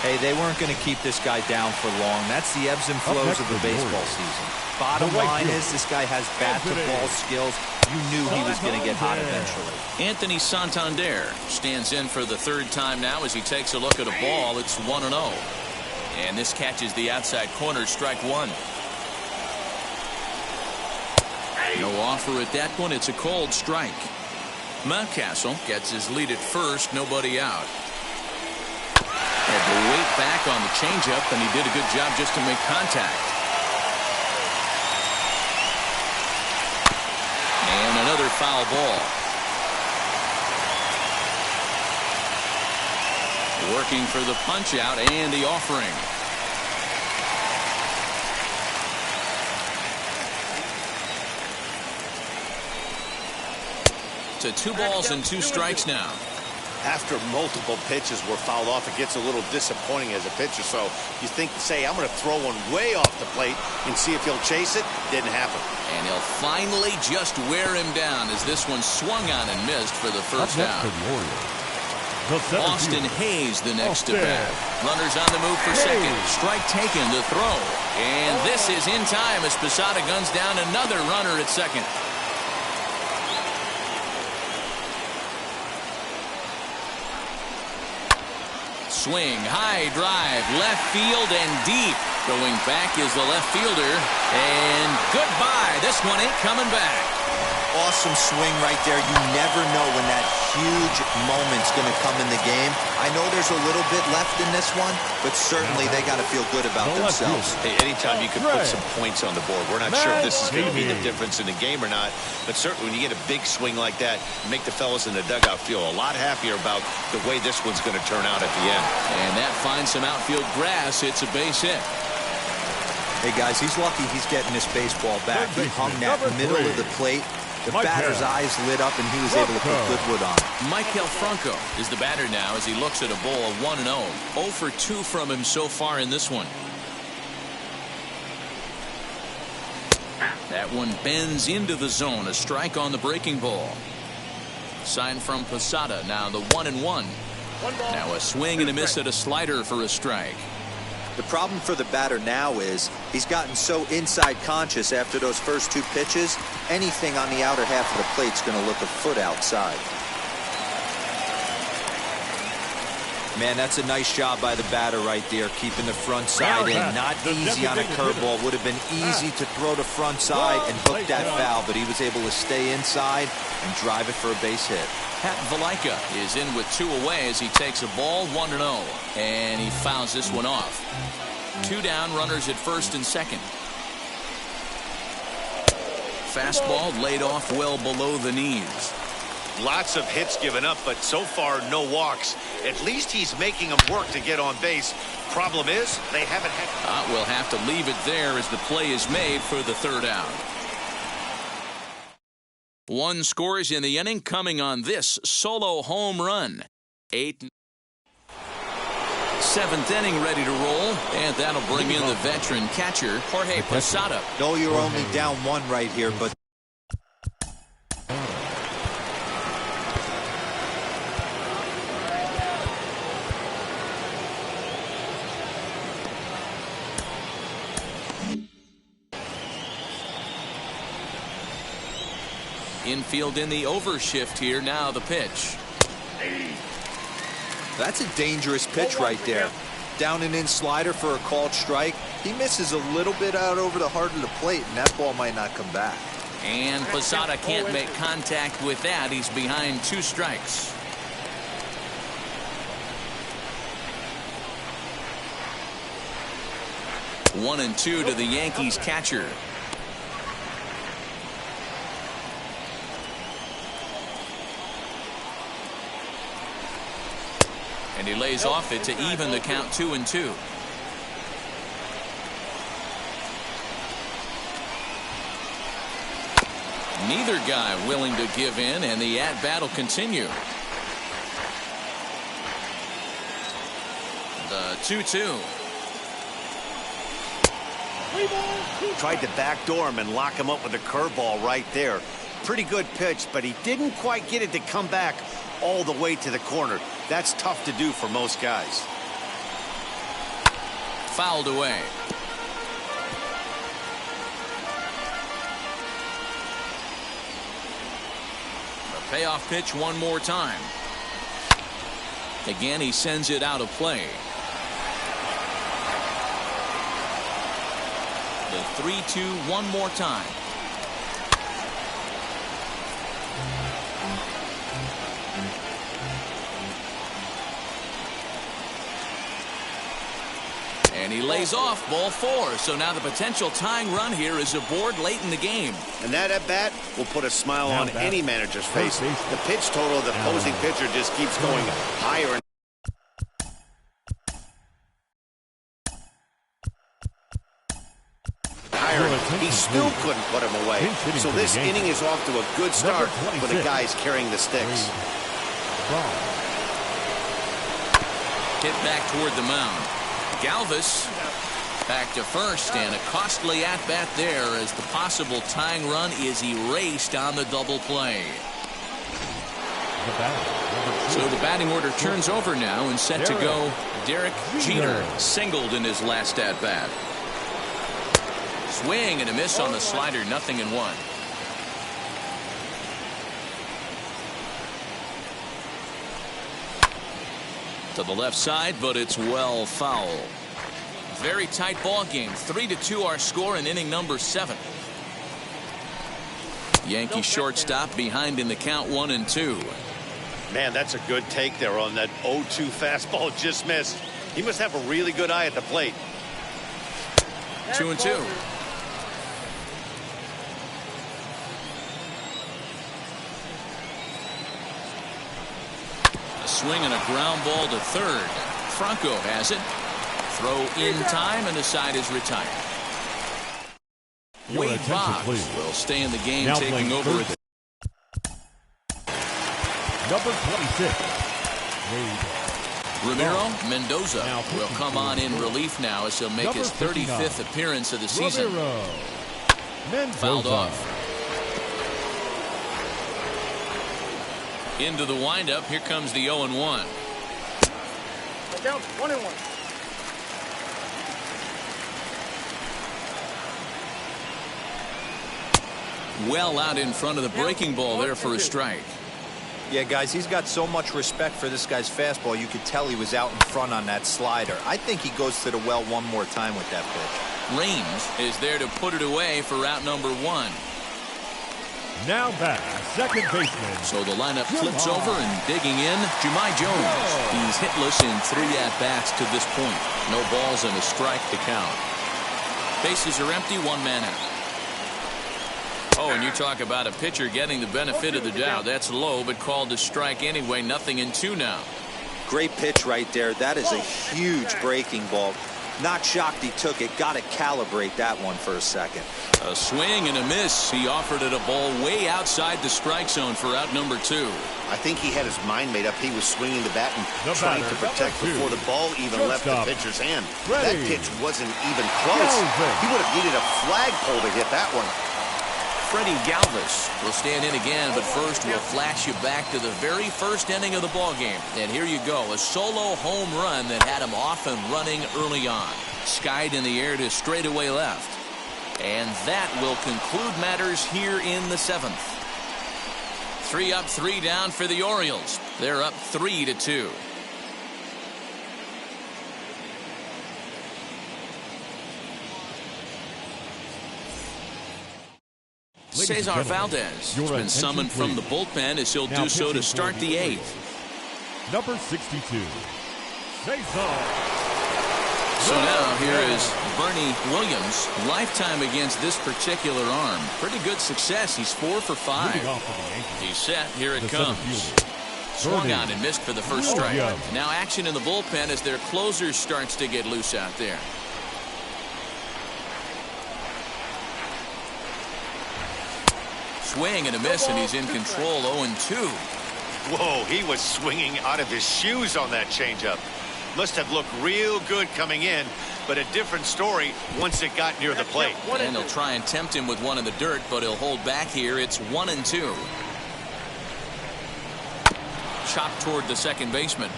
Hey, they weren't going to keep this guy down for long. That's the ebbs and flows of the baseball season. Bottom line is this guy has bat-to-ball skills. You knew he was going to get hot eventually. Anthony Santander stands in for the 3rd time now as he takes a look at a ball. It's 1-0. And this catches the outside corner, strike 1. No offer at that one. It's a cold strike. Mountcastle gets his lead at first, nobody out. Had to wait back on the changeup, and he did a good job just to make contact. And another foul ball. Working for the punch out and the offering. To 2 balls and 2 strikes now. After multiple pitches were fouled off, it gets a little disappointing as a pitcher. So you think, say, I'm going to throw one way off the plate and see if he'll chase it. Didn't happen. And he'll finally just wear him down as this one swung on and missed for the first out. Austin Hayes the next to bat. Runners on the move for second. Strike taken to throw. And this is in time as Posada guns down another runner at second. Swing, high drive, left field and deep. Going back is the left fielder. And goodbye. This one ain't coming back. Awesome swing right there. You never know when that huge moment's going to come in the game. I know there's a little bit left in this one, but certainly they got to feel good about themselves. Hey, anytime you can put some points on the board, we're not sure if this is going to be the difference in the game or not, but certainly when you get a big swing like that, make the fellas in the dugout feel a lot happier about the way this one's going to turn out at the end. And that finds some outfield grass. It's a base hit. Hey, guys, he's lucky he's getting this baseball back. He hung that middle of the plate. The batter's eyes lit up, and he was able to put good wood on it. Michael Franco is the batter now as he looks at a ball of 1-0. 0 for 2 from him so far in this one. That one bends into the zone. A strike on the breaking ball. Sign from Posada. Now the 1-1. Now a swing and a miss at a slider for a strike. The problem for the batter now is he's gotten so inside conscious after those first 2 pitches. Anything on the outer half of the plate's going to look a foot outside. Man, that's a nice job by the batter right there, keeping the front side in. Not easy on a curveball. Would have been easy to throw the front side and hook that foul, but he was able to stay inside and drive it for a base hit. Pat Valaika is in with 2 away as he takes a ball 1-0, and he fouls this one off. 2 down, runners at first and second. Fastball laid off well below the knees. Lots of hits given up, but so far no walks. At least he's making them work to get on base. Problem is, they haven't had... We'll have to leave it there as the play is made for the 3rd out. 1 scores in the inning coming on this solo home run. 8. 7th inning ready to roll, and that'll bring in the veteran catcher, Jorge Posada. No, you're only down 1 right here, but... Infield in the overshift here. Now the pitch. That's a dangerous pitch right there. Down and in slider for a called strike. He misses a little bit out over the heart of the plate, and that ball might not come back. And Posada can't make contact with that. He's behind 2 strikes. One and 2 to the Yankees catcher. And he lays off it to even the count 2-2. Neither guy willing to give in, and the at-bat will continue. The 2-2. Tried to backdoor him and lock him up with a curveball right there. Pretty good pitch, but he didn't quite get it to come back all the way to the corner. That's tough to do for most guys. Fouled away. The payoff pitch one more time. Again, he sends it out of play. The 3-2 one more time. And he lays off ball 4. So now the potential tying run here is aboard late in the game. And that at bat will put a smile on any manager's face. The pitch total of the opposing pitcher just keeps going higher and higher. He still couldn't put him away. So this inning is off to a good start for the guys carrying the sticks. Hit back toward the mound. Galvis back to first, and a costly at-bat there as the possible tying run is erased on the double play. So the batting order turns over now, and set to go Derek Jeter, singled in his last at-bat. Swing and a miss on the slider, 0-1. To the left side, but it's well foul. Very tight ball game. 3-2 our score in inning number 7. Yankee shortstop behind in the count, 1-2. Man, that's a good take there on that 0-2 fastball just missed. He must have a really good eye at the plate. 2-2. A swing and a ground ball to third. Franco has it. Throw in time, and the side is retired. Wade Boggs will stay in the game, now taking over at number 26. Wade. Ramiro Mendoza will come on in relief now as he'll make number his 35th appearance of the season. Fouled off. Into the windup. Here comes the 0-1. Down 1-1. Well out in front of the breaking ball there for a strike. Yeah, guys, he's got so much respect for this guy's fastball. You could tell he was out in front on that slider. I think he goes to the well one more time with that pitch. Raines is there to put it away for out number 1. Now back, second baseman. So the lineup flips over, and digging in, Jumai Jones. He's hitless in 3 at-bats to this point. No balls and a strike to count. Bases are empty, 1 man out. Oh, and you talk about a pitcher getting the benefit of the doubt. That's low, but called a strike anyway. 0-2 now. Great pitch right there. That is a huge breaking ball. Not shocked he took it. Got to calibrate that one for a second. A swing and a miss. He offered it a ball way outside the strike zone for out number 2. I think he had his mind made up. He was swinging the bat and trying to protect before the ball even left the pitcher's hand. That pitch wasn't even close. He would have needed a flagpole to hit that one. Freddie Galvis will stand in again, but first we'll flash you back to the very first inning of the ballgame. And here you go, a solo home run that had him off and running early on. Skied in the air to straightaway left. And that will conclude matters here in the 7th. 3 up, 3 down for the Orioles. They're up 3-2. Cesar Valdez has been summoned from the bullpen as he'll do so to start the 8th. Number 62, Cesar. So now here is Bernie Williams. Lifetime against this particular arm. Pretty good success. He's 4 for 5. He's set. Here it comes. Swung on and missed for the first strike. Now action in the bullpen as their closer starts to get loose out there. Swing and a miss, and he's in control. 0-2. Whoa, he was swinging out of his shoes on that changeup. Must have looked real good coming in, but a different story once it got near the plate. And he'll try and tempt him with one in the dirt, but he'll hold back here. It's 1-2. Chopped toward the second baseman.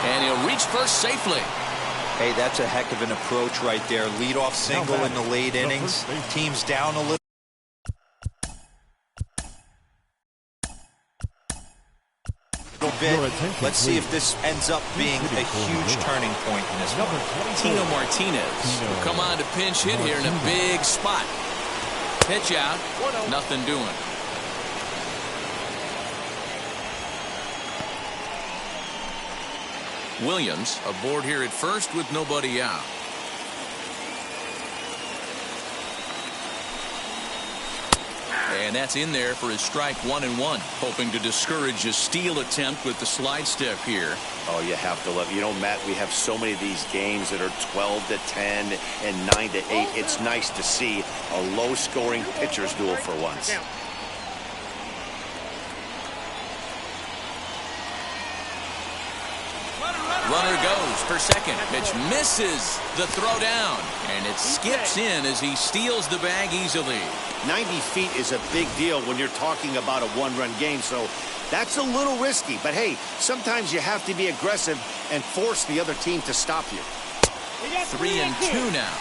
And he'll reach first safely. Hey, that's a heck of an approach right there. Leadoff single in the late innings. Team's down a little. Bit. Let's see if this ends up being a huge turning point in this one. Tino Martinez will come on to pinch hit here in a big spot. Pitch out. Nothing doing. Williams aboard here at first with nobody out. And that's in there for his strike 1-1. Hoping to discourage a steal attempt with the slide step here. Oh, you have to love it. You know, Matt, we have so many of these games that are 12-10 and 9-8. It's nice to see a low-scoring pitcher's duel for once. Runner goes for second. Pitch misses the throw down. And it skips in as he steals the bag easily. 90 feet is a big deal when you're talking about a one-run game, so that's a little risky. But, hey, sometimes you have to be aggressive and force the other team to stop you. 3-2 now.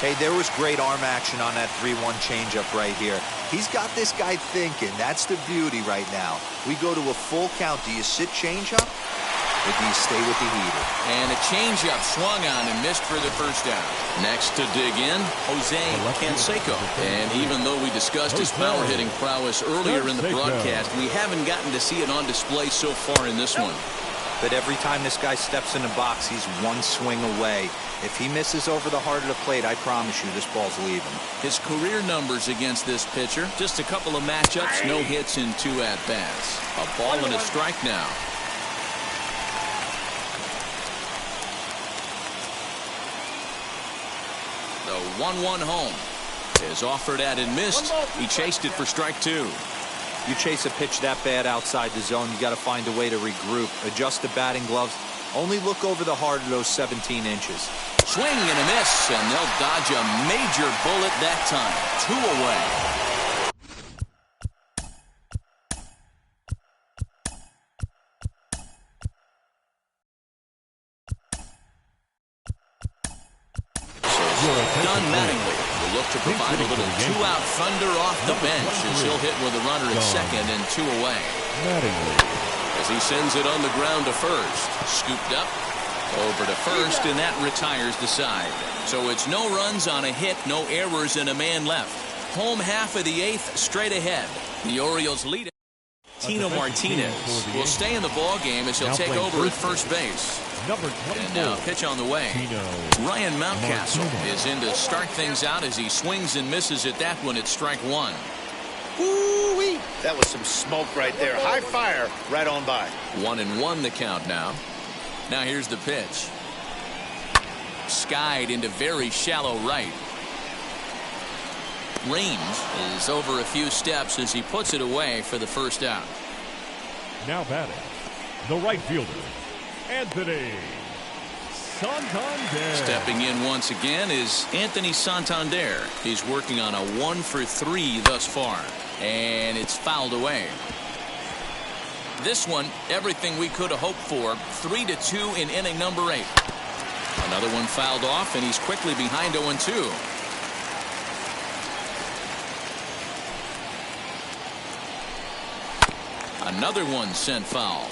Hey, there was great arm action on that 3-1 changeup right here. He's got this guy thinking. That's the beauty right now. We go to a full count. Do you sit changeup, or do you stay with the heater? And a changeup swung on and missed for the first down. Next to dig in, Jose Canseco. And even though we discussed his power hitting prowess earlier in the broadcast, we haven't gotten to see it on display so far in this one. But every time this guy steps in the box, he's one swing away. If he misses over the heart of the plate, I promise you this ball's leaving. His career numbers against this pitcher, just a couple of matchups, no hits in 2 at-bats. A ball and a strike now. The 1-1 home is offered at and missed. He chased it for strike 2. You chase a pitch that bad outside the zone, you got to find a way to regroup, adjust the batting gloves. Only look over the heart of those 17 inches. Swing and a miss, and they'll dodge a major bullet that time. 2 away. So Don Mattingly will look to provide a little 2-out thunder off the bench as he'll hit with a runner at second and 2 away. As he sends it on the ground to first. Scooped up, over to first, and that retires the side. So it's no runs on a hit, no errors, and a man left. Home half of the 8th, straight ahead. The Orioles lead it. Tino Martinez will stay in the ball game as he'll take over at first base. And now pitch on the way. Ryan Mountcastle is in to start things out as he swings and misses at that one at strike 1. Woo-wee. That was some smoke right there. High fire right on by. 1-1 the count now. Now here's the pitch. Skied into very shallow right. Range is over a few steps as he puts it away for the first out. Now batting, the right fielder, Anthony Santander. Stepping in once again is Anthony Santander. He's working on a 1-for-3 thus far. And it's fouled away. This one, everything we could have hoped for. 3-2 in inning number 8. Another one fouled off, and he's quickly behind 0-2. Another one sent foul.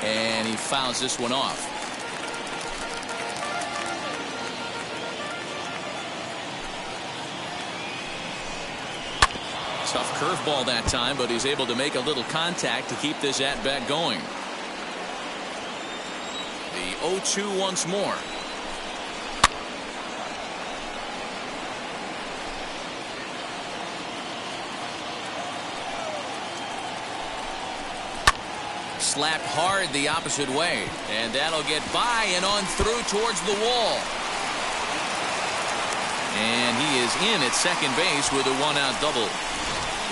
And he fouls this one off. Tough curveball that time, but he's able to make a little contact to keep this at-bat going. The 0-2 once more. Slapped hard the opposite way, and that'll get by and on through towards the wall. And he is in at second base with a 1-out double.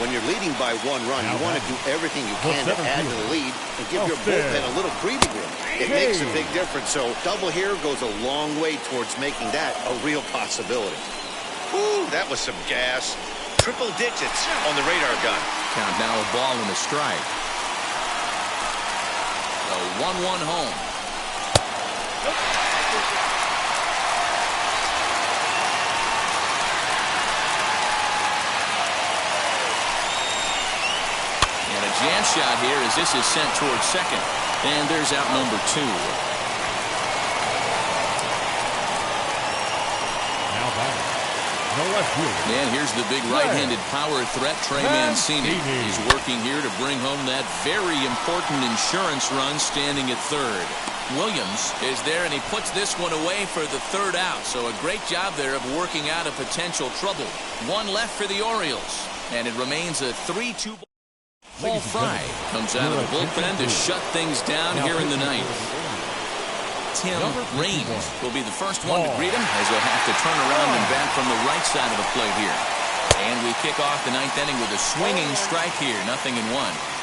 When you're leading by 1 run, you want to do everything you can to add to the lead and give your bullpen a little breathing room. It makes a big difference, so double here goes a long way towards making that a real possibility. Ooh, that was some gas. Triple digits on the radar gun. Count now a ball and a strike. A 1-1 home. Jam shot here as this is sent towards second. And there's out number 2. Now batting, the left fielder. And here's the big right-handed power threat, Trey Mancini. He's working here to bring home that very important insurance run, standing at third. Williams is there, and he puts this one away for the 3rd out. So a great job there of working out of potential trouble. 1 left for the Orioles, and it remains a 3-2. Paul Fry comes out of the bullpen to shut things down here in the 9th. Tim Raines will be the first one to greet him, as he'll have to turn around and bat from the right side of the plate here. And we kick off the ninth inning with a swinging strike here. 0-1.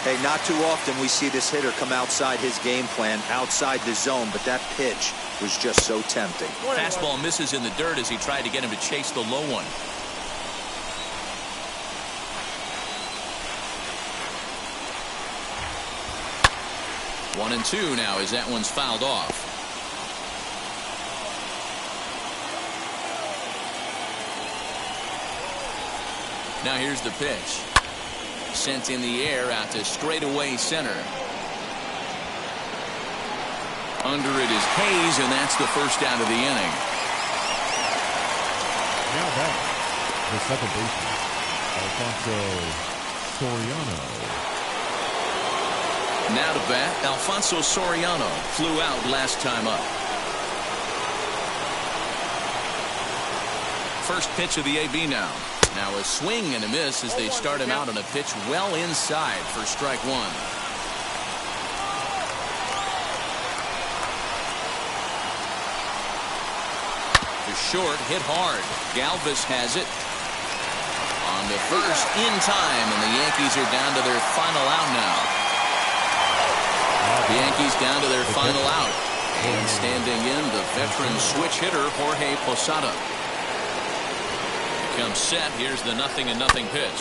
Hey, not too often we see this hitter come outside his game plan, outside the zone, but that pitch was just so tempting. Fastball misses in the dirt as he tried to get him to chase the low one. One and two now as that one's fouled off. Now here's the pitch. Sent in the air out to straightaway center. Under it is Hayes, and that's the first out of the inning. Now back, the second baseman, Alfonso Soriano. Now to bat, Alfonso Soriano flew out last time up. First pitch of the AB now. Now a swing and a miss as they start him out on a pitch well inside for strike one. To short, hit hard. Galvis has it. On the first in time, and the Yankees are down to their final out now. The Yankees down to their final out. And standing in, the veteran switch hitter, Jorge Posada. Comes set. Here's the 0-0 pitch.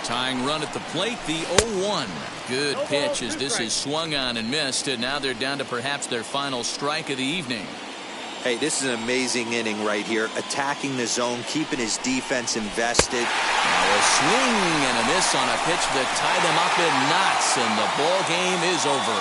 Tying run at the plate, the 0-1. Good pitch as this is swung on and missed, and now they're down to perhaps their final strike of the evening. Hey, this is an amazing inning right here. Attacking the zone, keeping his defense invested. Now a swing and a miss on a pitch that tied them up in knots, and the ball game is over.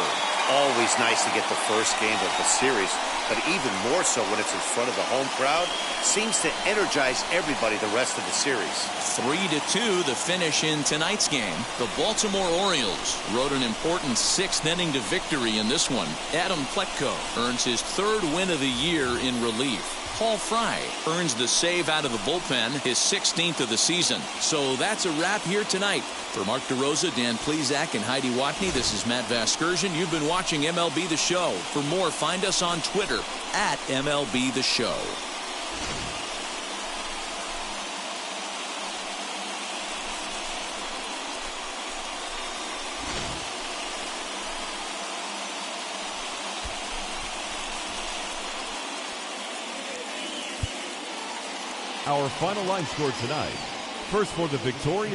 Always nice to get the first game of the series, but even more so when it's in front of the home crowd. Seems to energize everybody the rest of the series. 3-2 the finish in tonight's game. The Baltimore Orioles rode an important sixth inning to victory in this one. Adam Pletko earns his third win of the year in relief. Paul Fry earns the save out of the bullpen, his 16th of the season. So that's a wrap here tonight. For Mark DeRosa, Dan Plesac, and Heidi Watney, this is Matt Vasgersian. You've been watching MLB The Show. For more, find us on Twitter at MLB The Show. Our final line score tonight. First for the victorious